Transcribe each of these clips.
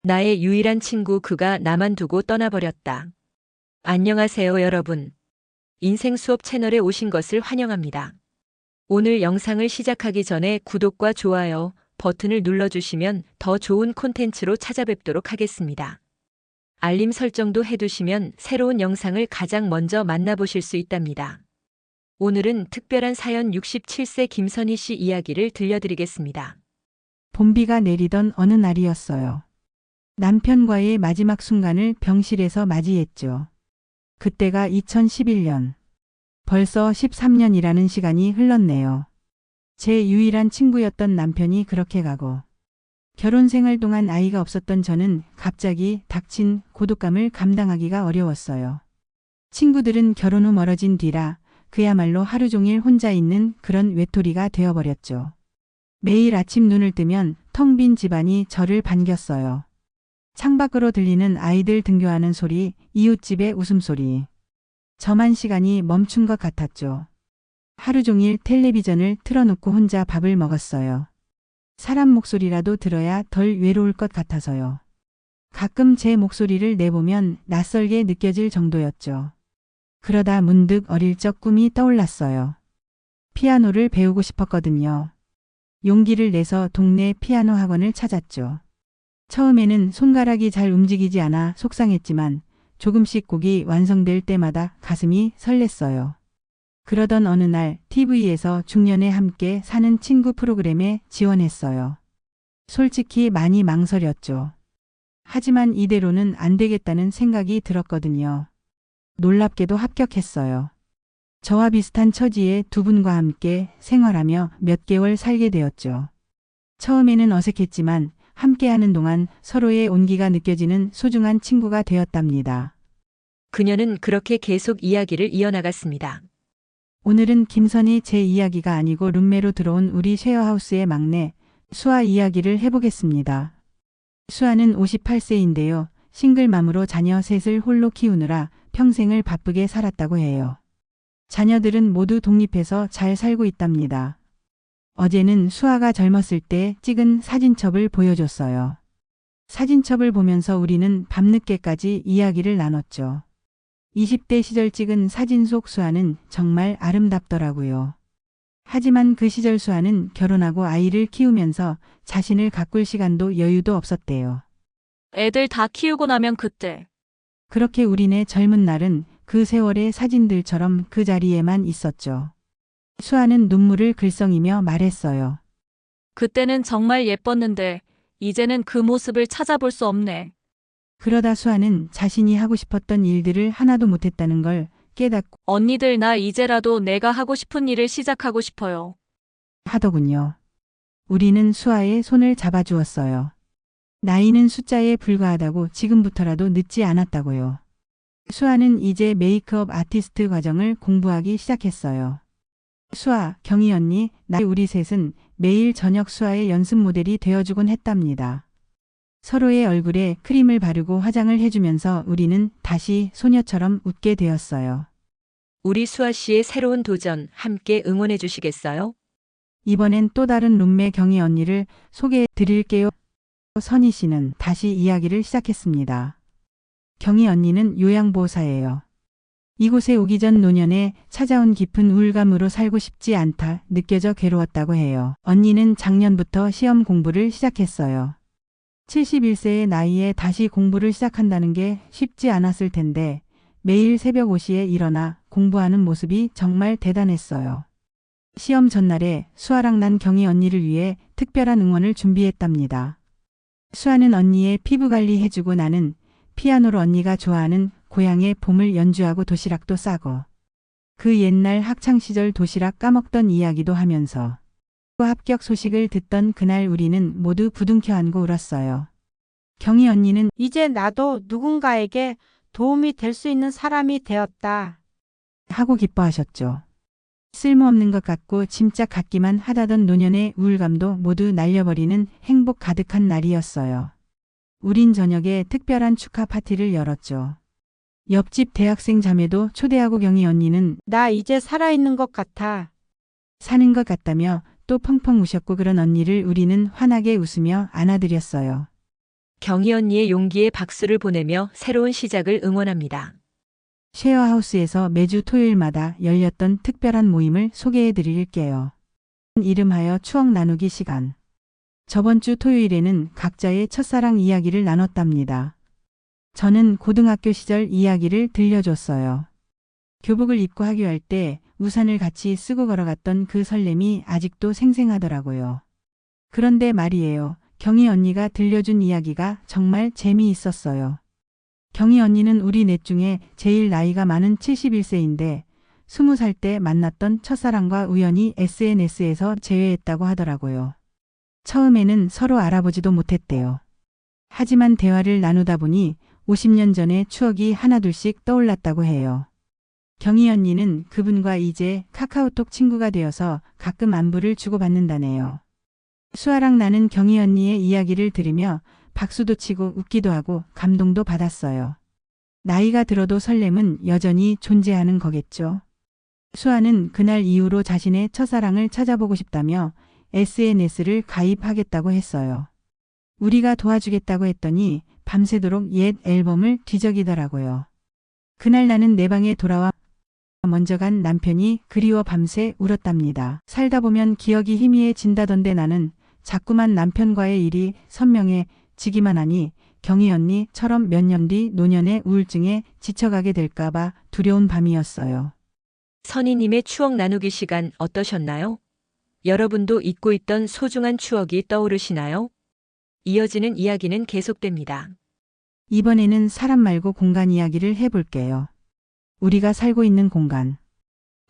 나의 유일한 친구 그가 나만 두고 떠나버렸다. 안녕하세요, 여러분. 인생 수업 채널에 오신 것을 환영합니다. 오늘 영상을 시작하기 전에 구독과 좋아요 버튼을 눌러주시면 더 좋은 콘텐츠로 찾아뵙도록 하겠습니다. 알림 설정도 해두시면 새로운 영상을 가장 먼저 만나보실 수 있답니다. 오늘은 특별한 사연 67세 김선희 씨 이야기를 들려드리겠습니다. 봄비가 내리던 어느 날이었어요. 남편과의 마지막 순간을 병실에서 맞이했죠. 그때가 2011년. 벌써 13년이라는 시간이 흘렀네요. 제 유일한 친구였던 남편이 그렇게 가고, 결혼 생활 동안 아이가 없었던 저는 갑자기 닥친 고독감을 감당하기가 어려웠어요. 친구들은 결혼 후 멀어진 뒤라 그야말로 하루 종일 혼자 있는 그런 외톨이가 되어버렸죠. 매일 아침 눈을 뜨면 텅 빈 집안이 저를 반겼어요. 창밖으로 들리는 아이들 등교하는 소리, 이웃집의 웃음소리. 저만 시간이 멈춘 것 같았죠. 하루 종일 텔레비전을 틀어놓고 혼자 밥을 먹었어요. 사람 목소리라도 들어야 덜 외로울 것 같아서요. 가끔 제 목소리를 내보면 낯설게 느껴질 정도였죠. 그러다 문득 어릴 적 꿈이 떠올랐어요. 피아노를 배우고 싶었거든요. 용기를 내서 동네 피아노 학원을 찾았죠. 처음에는 손가락이 잘 움직이지 않아 속상했지만 조금씩 곡이 완성될 때마다 가슴이 설렜어요. 그러던 어느 날 TV에서 중년에 함께 사는 친구 프로그램에 지원했어요. 솔직히 많이 망설였죠. 하지만 이대로는 안 되겠다는 생각이 들었거든요. 놀랍게도 합격했어요. 저와 비슷한 처지의 두 분과 함께 생활하며 몇 개월 살게 되었죠. 처음에는 어색했지만 함께하는 동안 서로의 온기가 느껴지는 소중한 친구가 되었답니다. 그녀는 그렇게 계속 이야기를 이어나갔습니다. 오늘은 김선희 제 이야기가 아니고 룸메로 들어온 우리 쉐어하우스의 막내 수아 이야기를 해보겠습니다. 수아는 58세인데요. 싱글맘으로 자녀 셋을 홀로 키우느라 평생을 바쁘게 살았다고 해요. 자녀들은 모두 독립해서 잘 살고 있답니다. 어제는 수아가 젊었을 때 찍은 사진첩을 보여줬어요. 사진첩을 보면서 우리는 밤늦게까지 이야기를 나눴죠. 20대 시절 찍은 사진 속 수아는 정말 아름답더라고요. 하지만 그 시절 수아는 결혼하고 아이를 키우면서 자신을 가꿀 시간도 여유도 없었대요. 애들 다 키우고 나면 그때. 그렇게 우리네 젊은 날은 그 세월의 사진들처럼 그 자리에만 있었죠. 수아는 눈물을 글썽이며 말했어요. 그때는 정말 예뻤는데 이제는 그 모습을 찾아볼 수 없네. 그러다 수아는 자신이 하고 싶었던 일들을 하나도 못했다는 걸 깨닫고 언니들 나 이제라도 내가 하고 싶은 일을 시작하고 싶어요. 하더군요. 우리는 수아의 손을 잡아주었어요. 나이는 숫자에 불과하다고 지금부터라도 늦지 않았다고요. 수아는 이제 메이크업 아티스트 과정을 공부하기 시작했어요. 수아, 경희 언니, 우리 셋은 매일 저녁 수아의 연습 모델이 되어주곤 했답니다. 서로의 얼굴에 크림을 바르고 화장을 해주면서 우리는 다시 소녀처럼 웃게 되었어요. 우리 수아 씨의 새로운 도전 함께 응원해 주시겠어요? 이번엔 또 다른 룸메 경희 언니를 소개해 드릴게요. 선희 씨는 다시 이야기를 시작했습니다. 경희 언니는 요양보호사예요. 이곳에 오기 전 노년에 찾아온 깊은 우울감으로 살고 싶지 않다 느껴져 괴로웠다고 해요. 언니는 작년부터 시험 공부를 시작했어요. 71세의 나이에 다시 공부를 시작한다는 게 쉽지 않았을 텐데 매일 새벽 5시에 일어나 공부하는 모습이 정말 대단했어요. 시험 전날에 수아랑 난 경희 언니를 위해 특별한 응원을 준비했답니다. 수아는 언니의 피부 관리 해주고 나는 피아노로 언니가 좋아하는 고향의 봄을 연주하고 도시락도 싸고 그 옛날 학창시절 도시락 까먹던 이야기도 하면서 합격 소식을 듣던 그날 우리는 모두 부둥켜 안고 울었어요. 경희 언니는 이제 나도 누군가에게 도움이 될 수 있는 사람이 되었다. 하고 기뻐하셨죠. 쓸모없는 것 같고 짐짝 같기만 하다던 노년의 우울감도 모두 날려버리는 행복 가득한 날이었어요. 우린 저녁에 특별한 축하 파티를 열었죠. 옆집 대학생 자매도 초대하고 경희 언니는 나 이제 살아있는 것 같아. 사는 것 같다며 또 펑펑 우셨고 그런 언니를 우리는 환하게 웃으며 안아드렸어요. 경희 언니의 용기에 박수를 보내며 새로운 시작을 응원합니다. 쉐어하우스에서 매주 토요일마다 열렸던 특별한 모임을 소개해 드릴게요. 이름하여 추억 나누기 시간. 저번 주 토요일에는 각자의 첫사랑 이야기를 나눴답니다. 저는 고등학교 시절 이야기를 들려줬어요. 교복을 입고 하교할 때 우산을 같이 쓰고 걸어갔던 그 설렘이 아직도 생생하더라고요. 그런데 말이에요. 경희 언니가 들려준 이야기가 정말 재미있었어요. 경희 언니는 우리 넷 중에 제일 나이가 많은 71세인데 20살 때 만났던 첫사랑과 우연히 SNS에서 재회했다고 하더라고요. 처음에는 서로 알아보지도 못했대요. 하지만 대화를 나누다 보니 50년 전의 추억이 하나둘씩 떠올랐다고 해요. 경희 언니는 그분과 이제 카카오톡 친구가 되어서 가끔 안부를 주고받는다네요. 수아랑 나는 경희 언니의 이야기를 들으며 박수도 치고 웃기도 하고 감동도 받았어요. 나이가 들어도 설렘은 여전히 존재하는 거겠죠. 수아는 그날 이후로 자신의 첫사랑을 찾아보고 싶다며 SNS를 가입하겠다고 했어요. 우리가 도와주겠다고 했더니 밤새도록 옛 앨범을 뒤적이더라고요. 그날 나는 내 방에 돌아와 먼저 간 남편이 그리워 밤새 울었답니다. 살다 보면 기억이 희미해진다던데 나는 자꾸만 남편과의 일이 선명해지기만 하니 경희 언니처럼 몇 년 뒤 노년의 우울증에 지쳐가게 될까봐 두려운 밤이었어요. 선희님의 추억 나누기 시간 어떠셨나요? 여러분도 잊고 있던 소중한 추억이 떠오르시나요? 이어지는 이야기는 계속됩니다. 이번에는 사람 말고 공간 이야기를 해볼게요. 우리가 살고 있는 공간.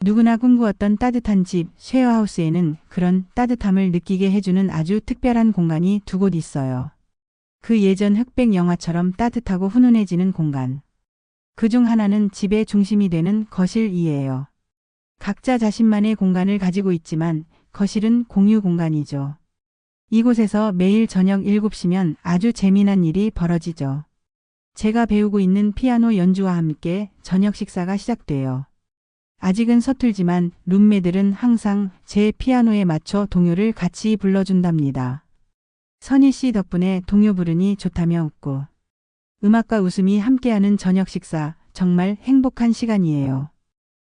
누구나 꿈꾸었던 따뜻한 집, 쉐어하우스에는 그런 따뜻함을 느끼게 해주는 아주 특별한 공간이 두 곳 있어요. 그 예전 흑백 영화처럼 따뜻하고 훈훈해지는 공간. 그중 하나는 집의 중심이 되는 거실이에요. 각자 자신만의 공간을 가지고 있지만 거실은 공유 공간이죠. 이곳에서 매일 저녁 7시면 아주 재미난 일이 벌어지죠. 제가 배우고 있는 피아노 연주와 함께 저녁 식사가 시작돼요. 아직은 서툴지만 룸메들은 항상 제 피아노에 맞춰 동요를 같이 불러준답니다. 선희 씨 덕분에 동요 부르니 좋다며 웃고. 음악과 웃음이 함께하는 저녁 식사, 정말 행복한 시간이에요.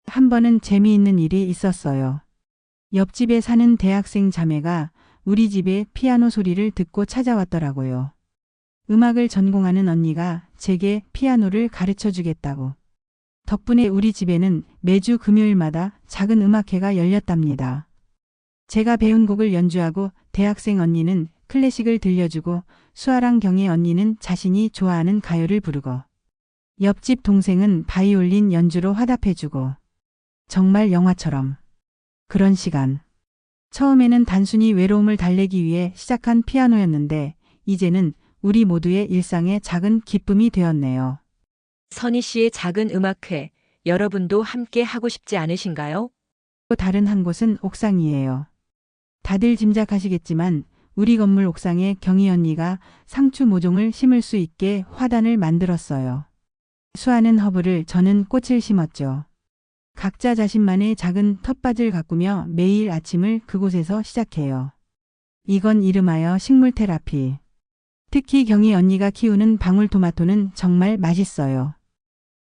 한 번은 재미있는 일이 있었어요. 옆집에 사는 대학생 자매가 우리 집의 피아노 소리를 듣고 찾아왔더라고요. 음악을 전공하는 언니가 제게 피아노를 가르쳐 주겠다고. 덕분에 우리 집에는 매주 금요일마다 작은 음악회가 열렸답니다. 제가 배운 곡을 연주하고 대학생 언니는 클래식을 들려주고 수아랑 경희 언니는 자신이 좋아하는 가요를 부르고 옆집 동생은 바이올린 연주로 화답해주고 정말 영화처럼 그런 시간. 처음에는 단순히 외로움을 달래기 위해 시작한 피아노였는데 이제는 우리 모두의 일상의 작은 기쁨이 되었네요. 선희 씨의 작은 음악회, 여러분도 함께 하고 싶지 않으신가요? 또 다른 한 곳은 옥상이에요. 다들 짐작하시겠지만 우리 건물 옥상에 경희 언니가 상추 모종을 심을 수 있게 화단을 만들었어요. 수아는 허브를, 저는 꽃을 심었죠. 각자 자신만의 작은 텃밭을 가꾸며 매일 아침을 그곳에서 시작해요. 이건 이름하여 식물 테라피. 특히 경희 언니가 키우는 방울토마토는 정말 맛있어요.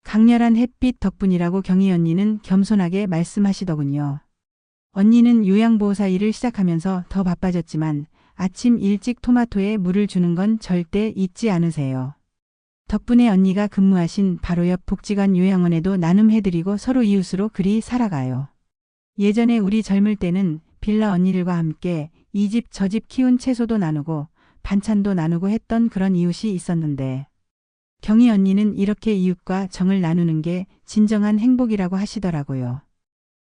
강렬한 햇빛 덕분이라고 경희 언니는 겸손하게 말씀하시더군요. 언니는 요양보호사 일을 시작하면서 더 바빠졌지만 아침 일찍 토마토에 물을 주는 건 절대 잊지 않으세요. 덕분에 언니가 근무하신 바로 옆 복지관 요양원에도 나눔해드리고 서로 이웃으로 그리 살아가요. 예전에 우리 젊을 때는 빌라 언니들과 함께 이 집 저 집 키운 채소도 나누고 반찬도 나누고 했던 그런 이웃이 있었는데 경희 언니는 이렇게 이웃과 정을 나누는 게 진정한 행복이라고 하시더라고요.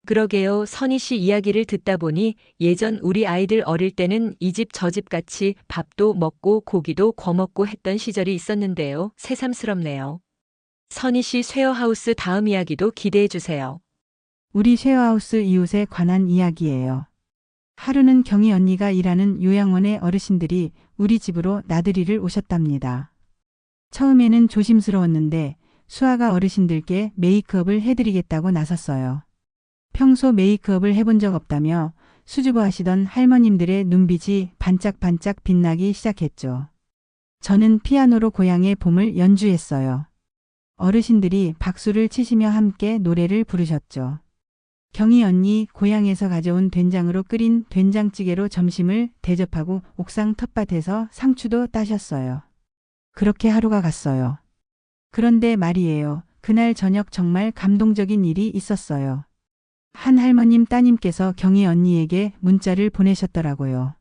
그러게요. 선희 씨 이야기를 듣다 보니 예전 우리 아이들 어릴 때는 이 집 저 집 같이 밥도 먹고 고기도 거먹고 했던 시절이 있었는데요. 새삼스럽네요. 선희 씨 쉐어하우스 다음 이야기도 기대해 주세요. 우리 쉐어하우스 이웃에 관한 이야기예요. 하루는 경희 언니가 일하는 요양원의 어르신들이 우리 집으로 나들이를 오셨답니다. 처음에는 조심스러웠는데 수아가 어르신들께 메이크업을 해드리겠다고 나섰어요. 평소 메이크업을 해본 적 없다며 수줍어하시던 할머님들의 눈빛이 반짝반짝 빛나기 시작했죠. 저는 피아노로 고향의 봄을 연주했어요. 어르신들이 박수를 치시며 함께 노래를 부르셨죠. 경희 언니 고향에서 가져온 된장으로 끓인 된장찌개로 점심을 대접하고 옥상 텃밭에서 상추도 따셨어요. 그렇게 하루가 갔어요. 그런데 말이에요. 그날 저녁 정말 감동적인 일이 있었어요. 한 할머님 따님께서 경희 언니에게 문자를 보내셨더라고요.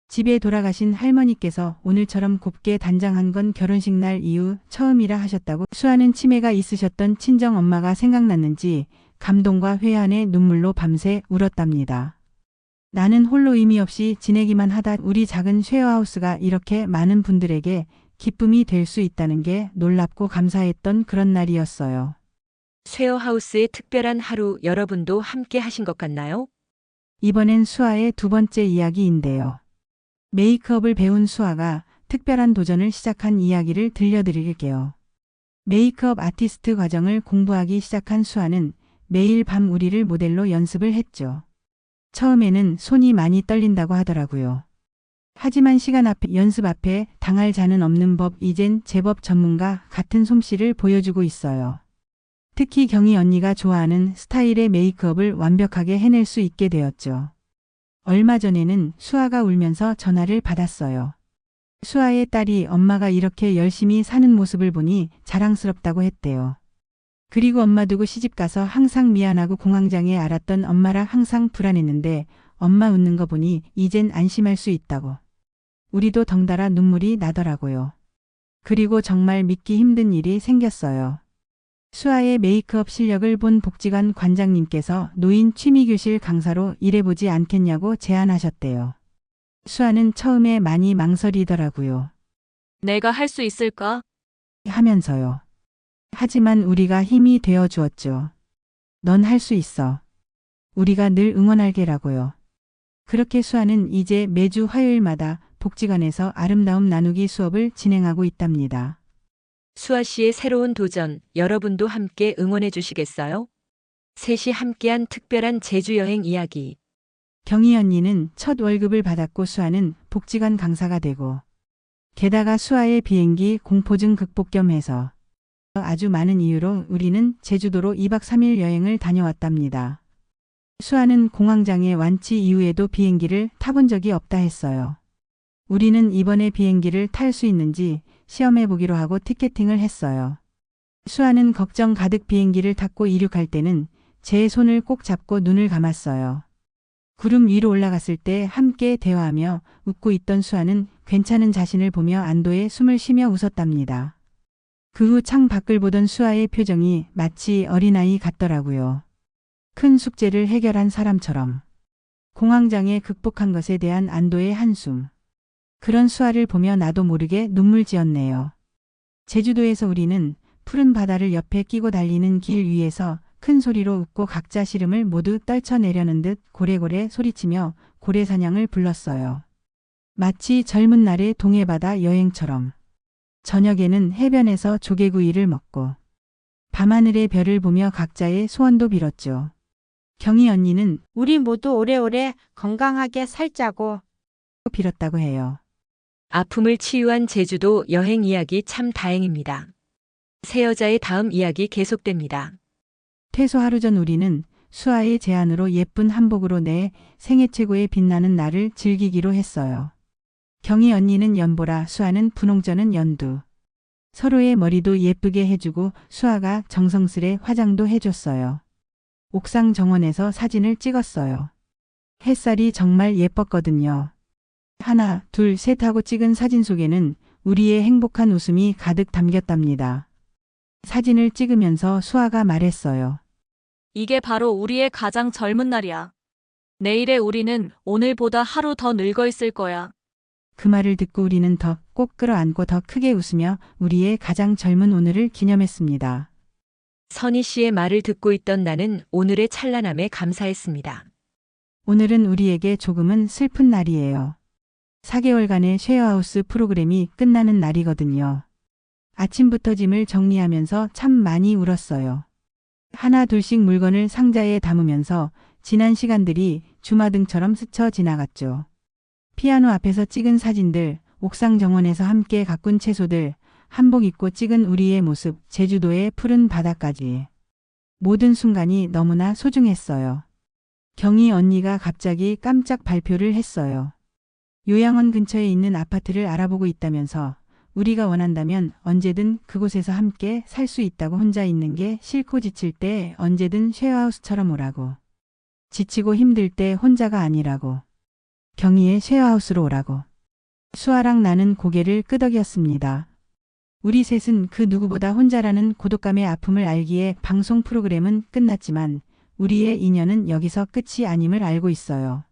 집에 돌아가신 할머니께서 오늘처럼 곱게 단장한 건 결혼식 날 이후 처음이라 하셨다고. 수아는 치매가 있으셨던 친정 엄마가 생각났는지 감동과 회한의 눈물로 밤새 울었답니다. 나는 홀로 의미 없이 지내기만 하다 우리 작은 쉐어하우스가 이렇게 많은 분들에게 기쁨이 될 수 있다는 게 놀랍고 감사했던 그런 날이었어요. 쉐어하우스의 특별한 하루 여러분도 함께 하신 것 같나요? 이번엔 수아의 두 번째 이야기인데요. 메이크업을 배운 수아가 특별한 도전을 시작한 이야기를 들려드릴게요. 메이크업 아티스트 과정을 공부하기 시작한 수아는 매일 밤 우리를 모델로 연습을 했죠. 처음에는 손이 많이 떨린다고 하더라고요. 하지만 시간 앞에 연습 앞에 당할 자는 없는 법, 이젠 제법 전문가 같은 솜씨를 보여주고 있어요. 특히 경희 언니가 좋아하는 스타일의 메이크업을 완벽하게 해낼 수 있게 되었죠. 얼마 전에는 수아가 울면서 전화를 받았어요. 수아의 딸이 엄마가 이렇게 열심히 사는 모습을 보니 자랑스럽다고 했대요. 그리고 엄마 두고 시집가서 항상 미안하고 공황장애 앓았던 엄마라 항상 불안했는데 엄마 웃는 거 보니 이젠 안심할 수 있다고. 우리도 덩달아 눈물이 나더라고요. 그리고 정말 믿기 힘든 일이 생겼어요. 수아의 메이크업 실력을 본 복지관 관장님께서 노인 취미교실 강사로 일해보지 않겠냐고 제안하셨대요. 수아는 처음에 많이 망설이더라고요. 내가 할 수 있을까? 하면서요. 하지만 우리가 힘이 되어 주었죠. 넌 할 수 있어. 우리가 늘 응원할게라고요. 그렇게 수아는 이제 매주 화요일마다 복지관에서 아름다움 나누기 수업을 진행하고 있답니다. 수아 씨의 새로운 도전, 여러분도 함께 응원해 주시겠어요? 셋이 함께한 특별한 제주 여행 이야기. 경희 언니는 첫 월급을 받았고 수아는 복지관 강사가 되고 게다가 수아의 비행기 공포증 극복 겸 해서 아주 많은 이유로 우리는 제주도로 2박 3일 여행을 다녀왔답니다. 수아는 공황장애 완치 이후에도 비행기를 타본 적이 없다 했어요. 우리는 이번에 비행기를 탈 수 있는지 시험해 보기로 하고 티켓팅을 했어요. 수아는 걱정 가득 비행기를 탔고 이륙할 때는 제 손을 꼭 잡고 눈을 감았어요. 구름 위로 올라갔을 때 함께 대화하며 웃고 있던 수아는 괜찮은 자신을 보며 안도의 숨을 쉬며 웃었답니다. 그 후 창 밖을 보던 수아의 표정이 마치 어린아이 같더라고요. 큰 숙제를 해결한 사람처럼. 공황장애 극복한 것에 대한 안도의 한숨. 그런 수아를 보며 나도 모르게 눈물 지었네요. 제주도에서 우리는 푸른 바다를 옆에 끼고 달리는 길 위에서 큰 소리로 웃고 각자 시름을 모두 떨쳐내려는 듯 고래고래 소리치며 고래사냥을 불렀어요. 마치 젊은 날의 동해바다 여행처럼. 저녁에는 해변에서 조개구이를 먹고 밤하늘의 별을 보며 각자의 소원도 빌었죠. 경희 언니는 우리 모두 오래오래 건강하게 살자고. 빌었다고 해요. 아픔을 치유한 제주도 여행 이야기 참 다행입니다. 새 여자의 다음 이야기 계속됩니다. 퇴소 하루 전 우리는 수아의 제안으로 예쁜 한복으로 내 생애 최고의 빛나는 날을 즐기기로 했어요. 경희 언니는 연보라, 수아는 분홍저는 연두. 서로의 머리도 예쁘게 해주고 수아가 정성스레 화장도 해줬어요. 옥상 정원에서 사진을 찍었어요. 햇살이 정말 예뻤거든요. 하나, 둘, 셋 하고 찍은 사진 속에는 우리의 행복한 웃음이 가득 담겼답니다. 사진을 찍으면서 수아가 말했어요. 이게 바로 우리의 가장 젊은 날이야. 내일의 우리는 오늘보다 하루 더 늙어 있을 거야. 그 말을 듣고 우리는 더 꼭 끌어안고 더 크게 웃으며 우리의 가장 젊은 오늘을 기념했습니다. 선희 씨의 말을 듣고 있던 나는 오늘의 찬란함에 감사했습니다. 오늘은 우리에게 조금은 슬픈 날이에요. 4개월간의 쉐어하우스 프로그램이 끝나는 날이거든요. 아침부터 짐을 정리하면서 참 많이 울었어요. 하나 둘씩 물건을 상자에 담으면서 지난 시간들이 주마등처럼 스쳐 지나갔죠. 피아노 앞에서 찍은 사진들, 옥상 정원에서 함께 가꾼 채소들, 한복 입고 찍은 우리의 모습, 제주도의 푸른 바다까지. 모든 순간이 너무나 소중했어요. 경희 언니가 갑자기 깜짝 발표를 했어요. 요양원 근처에 있는 아파트를 알아보고 있다면서 우리가 원한다면 언제든 그곳에서 함께 살 수 있다고. 혼자 있는 게 싫고 지칠 때 언제든 쉐어하우스처럼 오라고. 지치고 힘들 때 혼자가 아니라고. 경희의 쉐어하우스로 오라고. 수아랑 나는 고개를 끄덕였습니다. 우리 셋은 그 누구보다 혼자라는 고독감의 아픔을 알기에 방송 프로그램은 끝났지만 우리의 인연은 여기서 끝이 아님을 알고 있어요.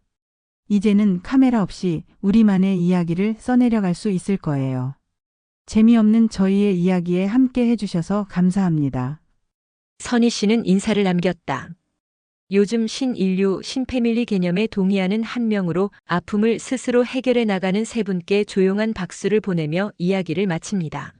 이제는 카메라 없이 우리만의 이야기를 써내려갈 수 있을 거예요. 재미없는 저희의 이야기에 함께 해주셔서 감사합니다. 선희 씨는 인사를 남겼다. 요즘 신인류, 신패밀리 개념에 동의하는 한 명으로 아픔을 스스로 해결해 나가는 세 분께 조용한 박수를 보내며 이야기를 마칩니다.